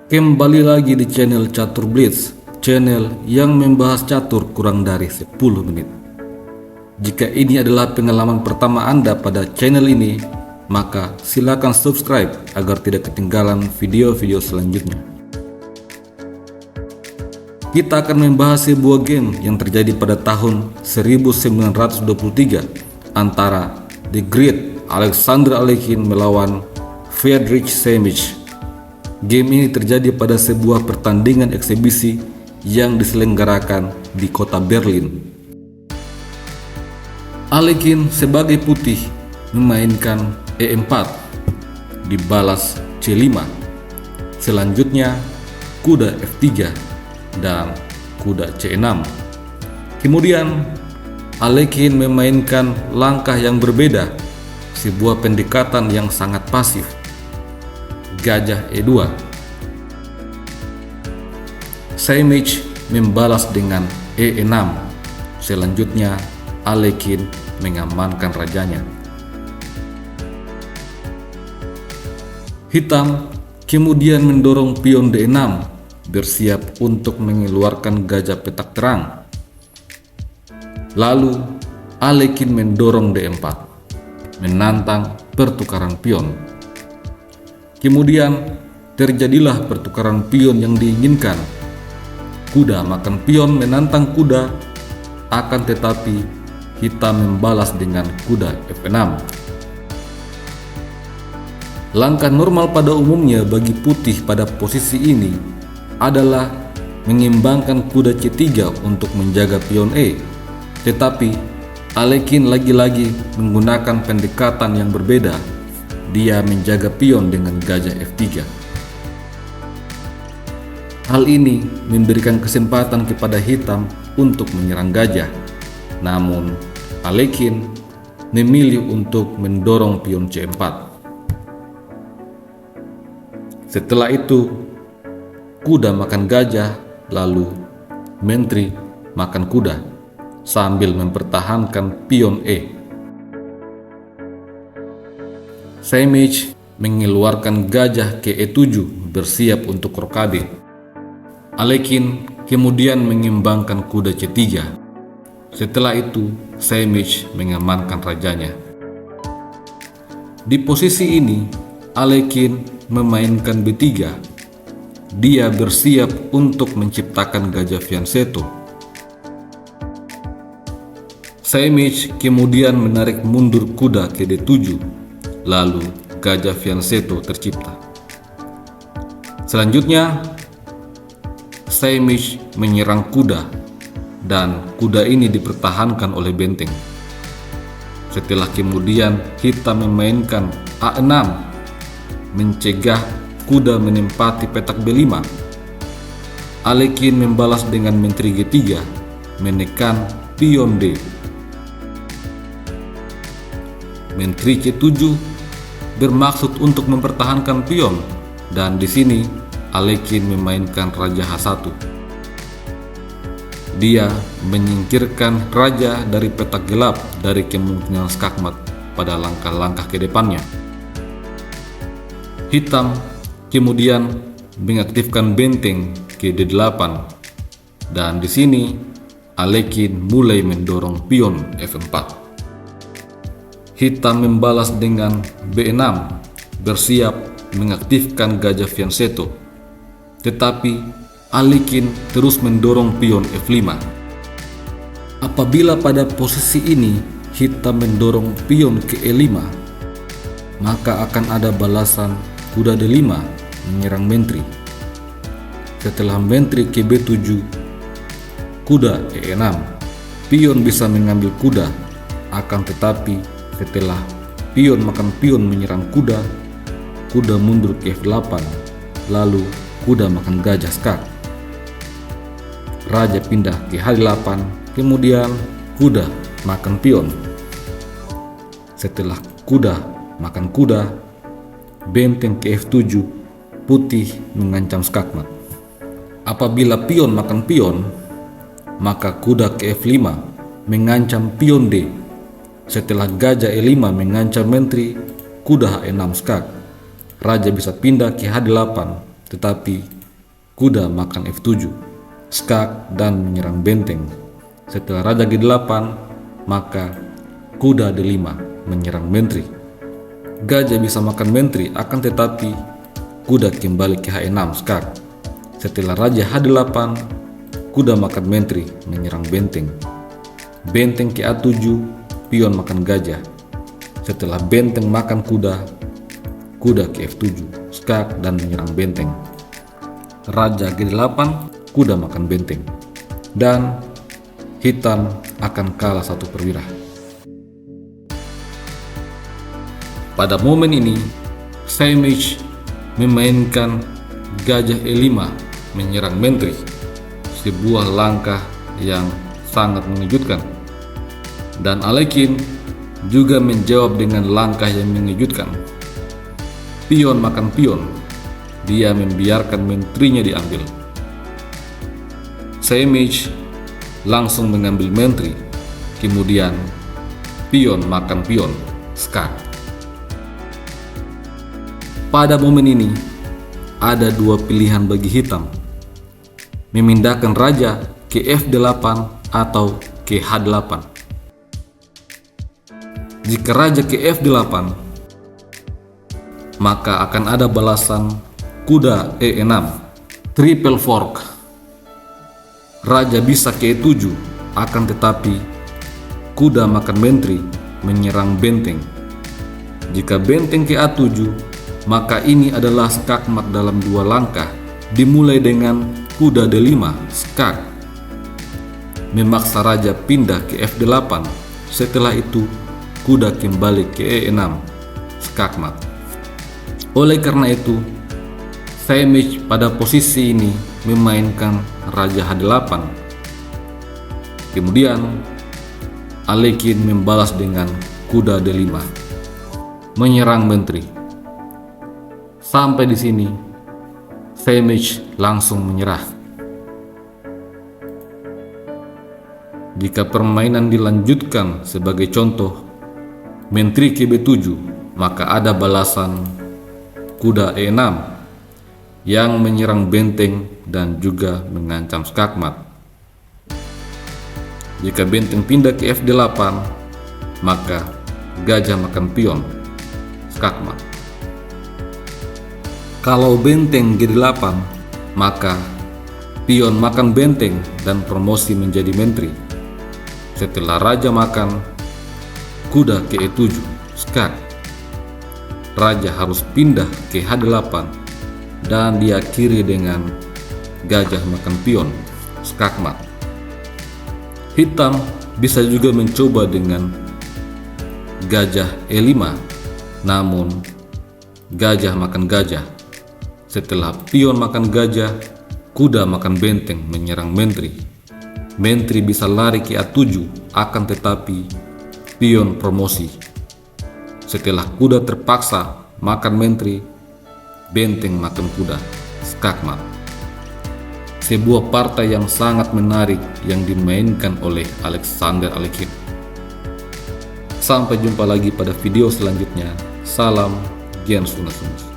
Kembali lagi di channel Catur Blitz, channel yang membahas catur kurang dari 10 menit. Jika ini adalah pengalaman pertama Anda pada channel ini, maka silakan subscribe agar tidak ketinggalan video-video selanjutnya. Kita akan membahas sebuah game yang terjadi pada tahun 1923 antara The Great Alexander Alekhine melawan Friedrich Seymitch. Game ini terjadi pada sebuah pertandingan eksibisi yang diselenggarakan di kota Berlin. Alekhine sebagai putih memainkan E4, dibalas C5. Selanjutnya kuda F3 dan kuda C6. Kemudian Alekhine memainkan langkah yang berbeda, sebuah pendekatan yang sangat pasif. Gajah E2. Seymitch membalas dengan E6. Selanjutnya Alekhine mengamankan rajanya. Hitam kemudian mendorong pion D6, bersiap untuk mengeluarkan gajah petak terang. Lalu Alekhine mendorong D4, menantang pertukaran pion. Kemudian terjadilah pertukaran pion yang diinginkan. Kuda makan pion menantang kuda, akan tetapi hitam membalas dengan kuda F6. Langkah normal pada umumnya bagi putih pada posisi ini adalah mengimbangkan kuda C3 untuk menjaga pion E. Tetapi Alekhine lagi-lagi menggunakan pendekatan yang berbeda. Dia menjaga pion dengan gajah F3. Hal ini memberikan kesempatan kepada hitam untuk menyerang gajah. Namun Alekhine memilih untuk mendorong pion C4. Setelah itu kuda makan gajah, lalu menteri makan kuda sambil mempertahankan pion E. Seymitch mengeluarkan gajah ke E7 bersiap untuk rokade. Alekhine kemudian mengimbangkan kuda C3. Setelah itu Seymitch mengamankan rajanya. Di posisi ini Alekhine memainkan B3. Dia bersiap untuk menciptakan gajah fianchetto. Seymitch kemudian menarik mundur kuda ke D7. Lalu gajah fianchetto tercipta. Selanjutnya Seymitch menyerang kuda dan kuda ini dipertahankan oleh benteng. Setelah kemudian hitam memainkan A6, mencegah kuda menempati petak B5. Alekhine membalas dengan menteri G3, menekan pion D. Menteri C7 bermaksud untuk mempertahankan pion, dan di sini Alekhine memainkan raja H1. Dia menyingkirkan raja dari petak gelap dari kemungkinan skakmat pada langkah-langkah ke depannya. Hitam kemudian mengaktifkan benteng ke D8, dan di sini Alekhine mulai mendorong pion F4. Hitam membalas dengan B6, bersiap mengaktifkan gajah fianchetto. Tetapi Alekhine terus mendorong pion F5. Apabila pada posisi ini hitam mendorong pion ke E5, maka akan ada balasan kuda D5 menyerang menteri. Setelah menteri ke B7, kuda E6, pion bisa mengambil kuda, akan tetapi setelah pion makan pion menyerang kuda, kuda mundur ke F8, lalu kuda makan gajah skak. Raja pindah ke H8, kemudian kuda makan pion. Setelah kuda makan kuda, benteng ke F7, putih mengancam skakmat. Apabila pion makan pion, maka kuda ke F5 mengancam pion D. Setelah gajah E5 mengancam menteri, kuda H6 skak. Raja bisa pindah ke H8, tetapi kuda makan F7, skak dan menyerang benteng. Setelah raja G8, maka kuda D5 menyerang menteri. Gajah bisa makan menteri, akan tetapi kuda kembali ke H6 skak. Setelah raja H8, kuda makan menteri menyerang benteng. Benteng ke A7, pion makan gajah. Setelah benteng makan kuda, kuda ke F7, skak dan menyerang benteng. Raja G8, kuda makan benteng. Dan hitam akan kalah 1 perwira. Pada momen ini, Sejmich memainkan gajah E5 menyerang menteri, sebuah langkah yang sangat mengejutkan. Dan Alekhine juga menjawab dengan langkah yang mengejutkan. Pion makan pion, dia membiarkan menterinya diambil. Sejmich langsung mengambil menteri, kemudian pion makan pion, skak. Pada momen ini, ada 2 pilihan bagi hitam, memindahkan raja ke F8 atau ke H8. Jika raja ke F8, maka akan ada balasan kuda E6, triple fork. Raja bisa ke E7, akan tetapi kuda makan menteri menyerang benteng. Jika benteng ke A7, maka ini adalah skakmat dalam 2 langkah, dimulai dengan kuda D5, skak, memaksa raja pindah ke F8. Setelah itu, kuda kembali ke E6, skakmat. Oleh karena itu, Sejmich pada posisi ini memainkan raja H8. Kemudian Alekhine membalas dengan kuda D5 menyerang menteri. Sampai di sini Sejmich langsung menyerah. Jika permainan dilanjutkan sebagai contoh menteri ke B7, maka ada balasan kuda E6 yang menyerang benteng dan juga mengancam skakmat. Jika benteng pindah ke F8, maka gajah makan pion, skakmat. Kalau benteng G8, maka pion makan benteng dan promosi menjadi menteri. Setelah raja makan, kuda ke E7, skak. Raja harus pindah ke H8 dan diakhiri dengan gajah makan pion, skakmat. Hitam bisa juga mencoba dengan gajah E5, namun gajah makan gajah. Setelah pion makan gajah, kuda makan benteng menyerang menteri. Menteri bisa lari ke A7, akan tetapi pion promosi. Setelah kuda terpaksa makan menteri, benteng makan kuda, skakmat. Sebuah partai yang sangat menarik yang dimainkan oleh Alexander Alekhine. Sampai jumpa lagi pada video selanjutnya. Salam Gens Unasumus.